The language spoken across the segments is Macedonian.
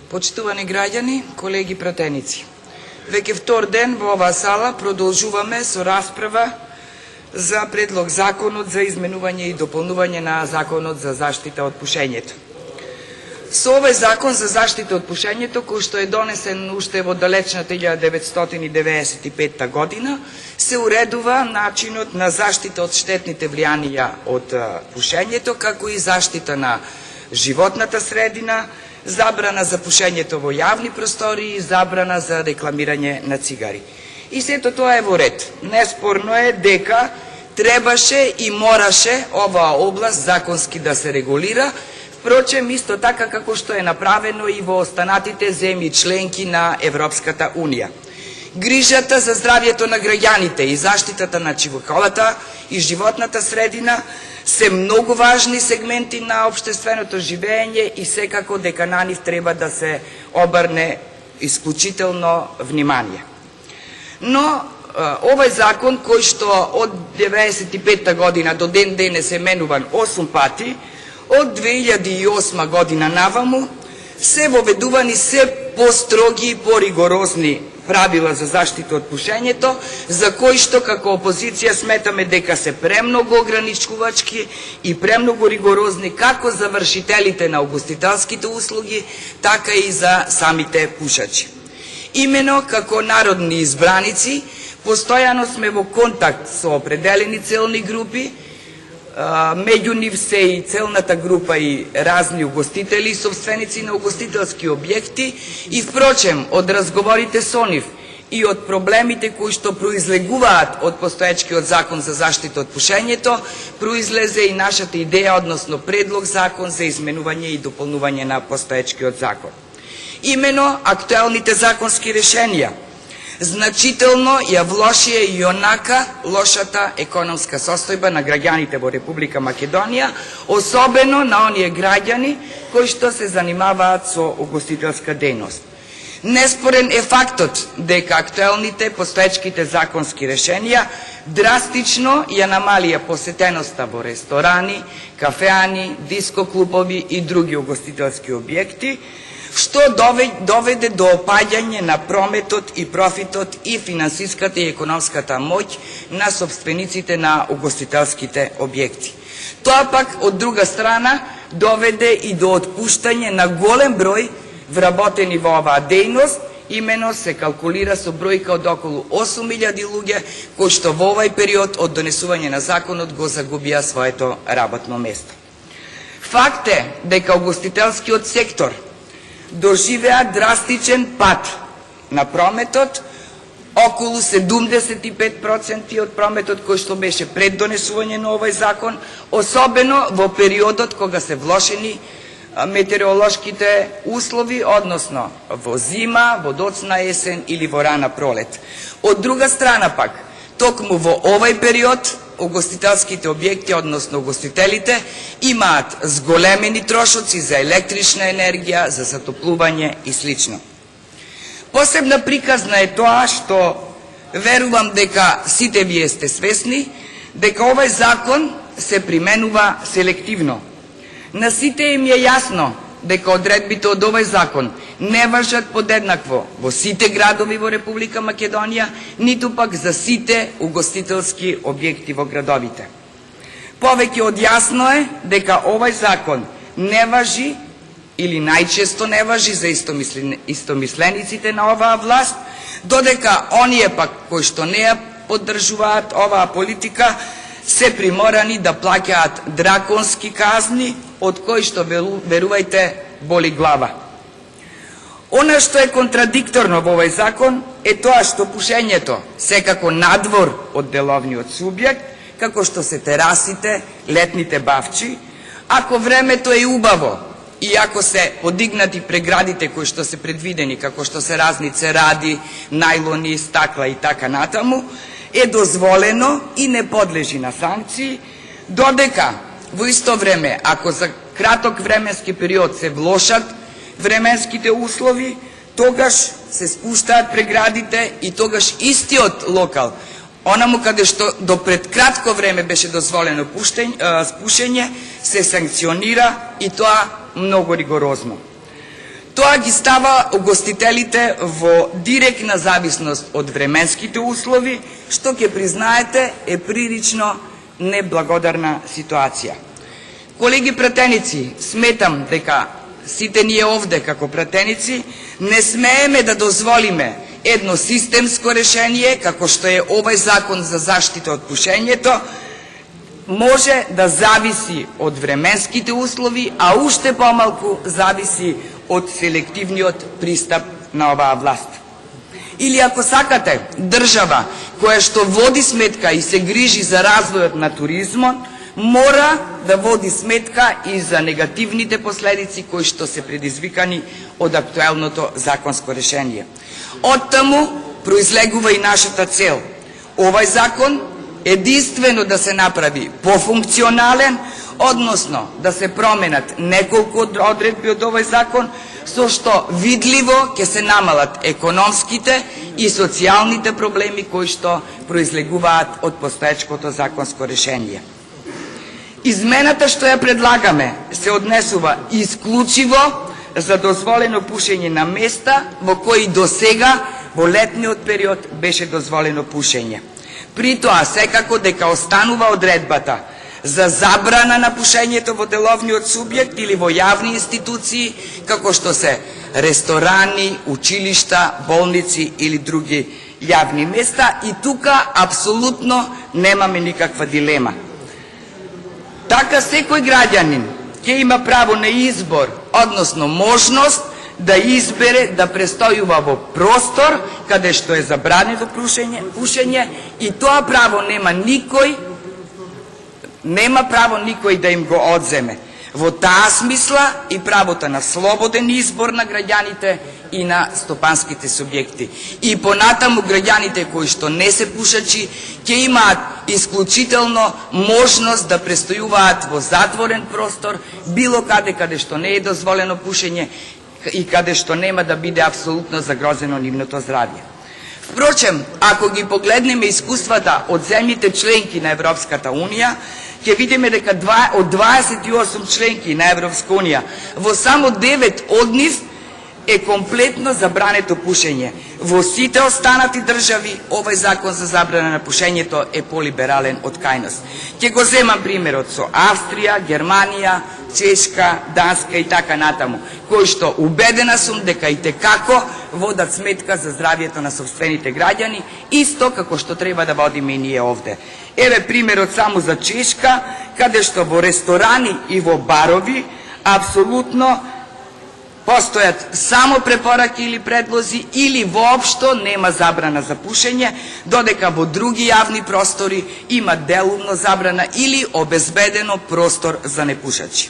Почитувани граѓани, колеги пратеници, веќе втор ден во оваа сала продолжуваме со расправа за предлог законот за изменување и дополнување на законот за заштита од пушењето. Со овој закон за заштита од пушењето, кој што е донесен уште во далечната 1995 година, се уредува начинот на заштита од штетните влијанија од пушењето, како и заштита на животната средина, забрана за пушењето во јавни простори и забрана за рекламирање на цигари. И сето тоа е во ред. Неспорно е дека требаше и мораше оваа област законски да се регулира, впрочем исто така како што е направено и во останатите земји членки на Европската Унија. Грижата за здравјето на граѓаните и заштитата на човековата и животната средина се многу важни сегменти на општественото живење и секако дека на нив треба да се обрне исклучително внимание. Но овој закон, кој што од 95 година до ден денес е менуван 8 пати, од 2008 година наваму се воведувани се построги и поригорозни правила за заштита од пушењето, за кои што како опозиција сметаме дека се премногу ограничувачки и премногу ригорозни како за вршителите на угостителските услуги, така и за самите пушачи. Имено како народни избраници, постојано сме во контакт со определени целни групи, меѓу нив се и целната група и разни угостители и собственици на угостителски објекти и впрочем од разговорите со нив и од проблемите кои што произлегуваат од постоечкиот закон за заштита од пушењето, произлезе и нашата идеја, односно предлог закон за изменување и дополнување на постоечкиот закон. Имено актуелните законски решенија значително ја влошија и онака лошата економска состојба на граѓаните во Република Македонија, особено на оние граѓани кои што се занимаваат со угостителска дејност. Неспорен е фактот дека актуелните постоечките законски решенија драстично ја намалија посетеноста во ресторани, кафеани, дискоклубови и други угостителски објекти, што доведе до опаѓање на прометот и профитот и финансиската и економската моќ на собствениците на угостителските објекти. Тоа пак, од друга страна, доведе и до отпуштање на голем број вработени во оваа дејност, имено се калкулира со бројка од околу 8.000 луѓе, кои што во овај период од донесување на законот го загубија своето работно место. Факт е дека угостителскиот сектор доживеа драстичен пат на прометот, околу 75% од прометот кој што беше пред донесување на овој закон, особено во периодот кога се влошени метеоролошките услови, односно во зима, во доцна есен или во рана пролет. Од друга страна пак, токму во овој период, угостителските објекти, односно угостителите, имаат зголемени трошоци за електрична енергија, за затоплување и слично. Посебна приказна е тоа што верувам дека сите вие сте свесни, дека овој закон се применува селективно. На сите им е јасно дека одредбите од овој закон не важат подеднакво во сите градови во Република Македонија, ниту пак за сите угостителски објекти во градовите. Повеќе од јасно е дека овој закон не важи или најчесто не важи за истомислениците на оваа власт, додека оние пак кои што не ја поддржуваат оваа политика се приморани да плаќаат драконски казни, од кои што, верувајте, боли глава. Она што е контрадикторно во овој закон е тоа што пушењето, секако надвор од деловниот субјект, како што се терасите, летните бавчи, ако времето е убаво и ако се подигнати преградите кои што се предвидени, како што се разни церади, најлони, стакла и така натаму, е дозволено и не подлежи на санкции, додека во исто време, ако за краток временски период се влошат временските услови, тогаш се спуштаат преградите и тогаш истиот локал, онаму каде што до пред кратко време беше дозволено пушење, се санкционира и тоа многу ригорозно. Тоа ги става угостителите во директна зависност од временските услови, што ќе признаете е прилично неблагодарна ситуација. Колеги пратеници, сметам дека сите ние овде како пратеници не смееме да дозволиме едно системско решение, како што е овој закон за заштита од пушењето, може да зависи од временските услови, а уште помалку зависи од селективниот пристап на оваа власт. Или ако сакате, држава која што води сметка и се грижи за развојот на туризмот, мора да води сметка и за негативните последици кои што се предизвикани од актуелното законско решение. Оттаму произлегува и нашата цел. Овој закон единствено да се направи пофункционален, односно да се променат неколку одредби од овој закон, со што видливо ќе се намалат економските и социјалните проблеми кои што произлегуваат од постоечкото законско решение. Измената што ја предлагаме се однесува исклучиво за дозволено пушење на места во кои до сега во летниот период беше дозволено пушење. При тоа секако дека останува одредбата за забрана на пушењето во деловниот субјект или во јавни институции, како што се ресторани, училишта, болници или други јавни места, и тука апсолутно немаме никаква дилема. Така секој граѓанин ќе има право на избор, односно можност да избере да престојува во простор каде што е забранено пушење, и тоа право нема право никој да им го одземе. Во таа смисла и правото на слободен избор на граѓаните и на стопанските субјекти. И понатаму граѓаните кои што не се пушачи ќе имаат исклучително можност да престојуваат во затворен простор, било каде што не е дозволено пушење и каде што нема да биде апсолутно загрозено нивното здравје. Впрочем, ако ги погледнеме искуствата од земјите членки на Европската Унија, ќе видиме дека од 28 членки на Европска Унија, во само 9 од нив е комплетно забрането пушење. Во сите останати држави овој закон за забрана на пушењето е полиберален од кај нас. Ќе го земам примерот со Австрија, Германија, Чешка, Данска и така натаму, кои што убедена сум дека и текако водат сметка за здравјето на сопствените граѓани, исто како што треба да водиме и ние овде. Еве примерот само за Чешка, каде што во ресторани и во барови апсолутно постојат само препораки или предлози, или воопшто нема забрана за пушење, додека во други јавни простори има делумно забрана или обезбедено простор за непушачи.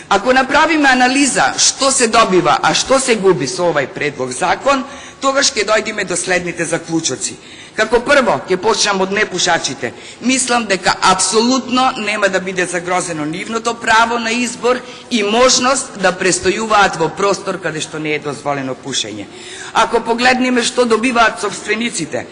Ако направиме анализа што се добива, а што се губи со овај предлог закон, тогаш ќе дојдеме до следните заклучоци. Како прво, ќе почнам од непушачите. Мислам дека апсолутно нема да биде загрозено нивното право на избор и можност да престојуваат во простор каде што не е дозволено пушење. Ако погледнеме што добиваат собствениците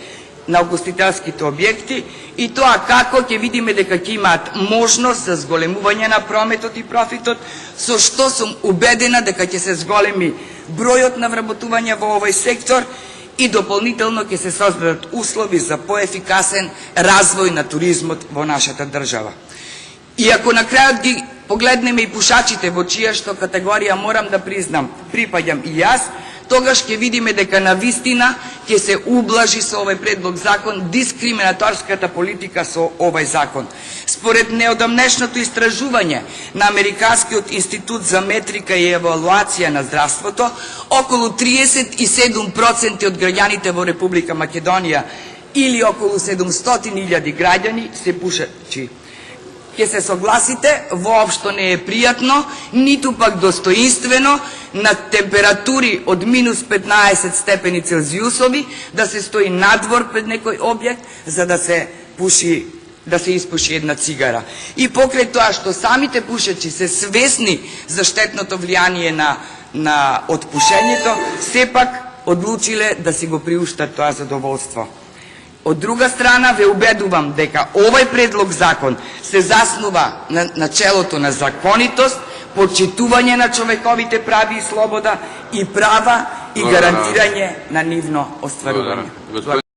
на угостителските објекти, и тоа како, ќе видиме дека ќе имаат можност за зголемување на прометот и профитот, со што сум убедена дека ќе се зголеми бројот на вработување во овој сектор и дополнително ќе се создадат услови за поефикасен развој на туризмот во нашата држава. И ако на крајот ги погледнеме и пушачите, во чија што категорија морам да признам припаѓам и јас, тогаш ќе видиме дека на вистина ќе се ублажи со овој предлог закон дискриминаторската политика со овој закон. Според неодамнешното истражување на Американскиот институт за метрика и евалуација на здравството, околу 37% од граѓаните во Република Македонија или околу 700.000 граѓани се пушачи. Ќе се согласите, воопшто не е пријатно, ниту пак достоинствено на температури од минус 15 степени Целзиусови да се стои надвор пред некој објект за да се испуши една цигара. И покрај тоа што самите пушачи се свесни за штетното влијание од пушењето, сепак одлучиле да си го приуштат тоа задоволство. Од друга страна, ве убедувам дека овој предлог закон се заснува на начелото на законитост, почитување на човековите прави и слобода и права и гарантирање на нивно остварување.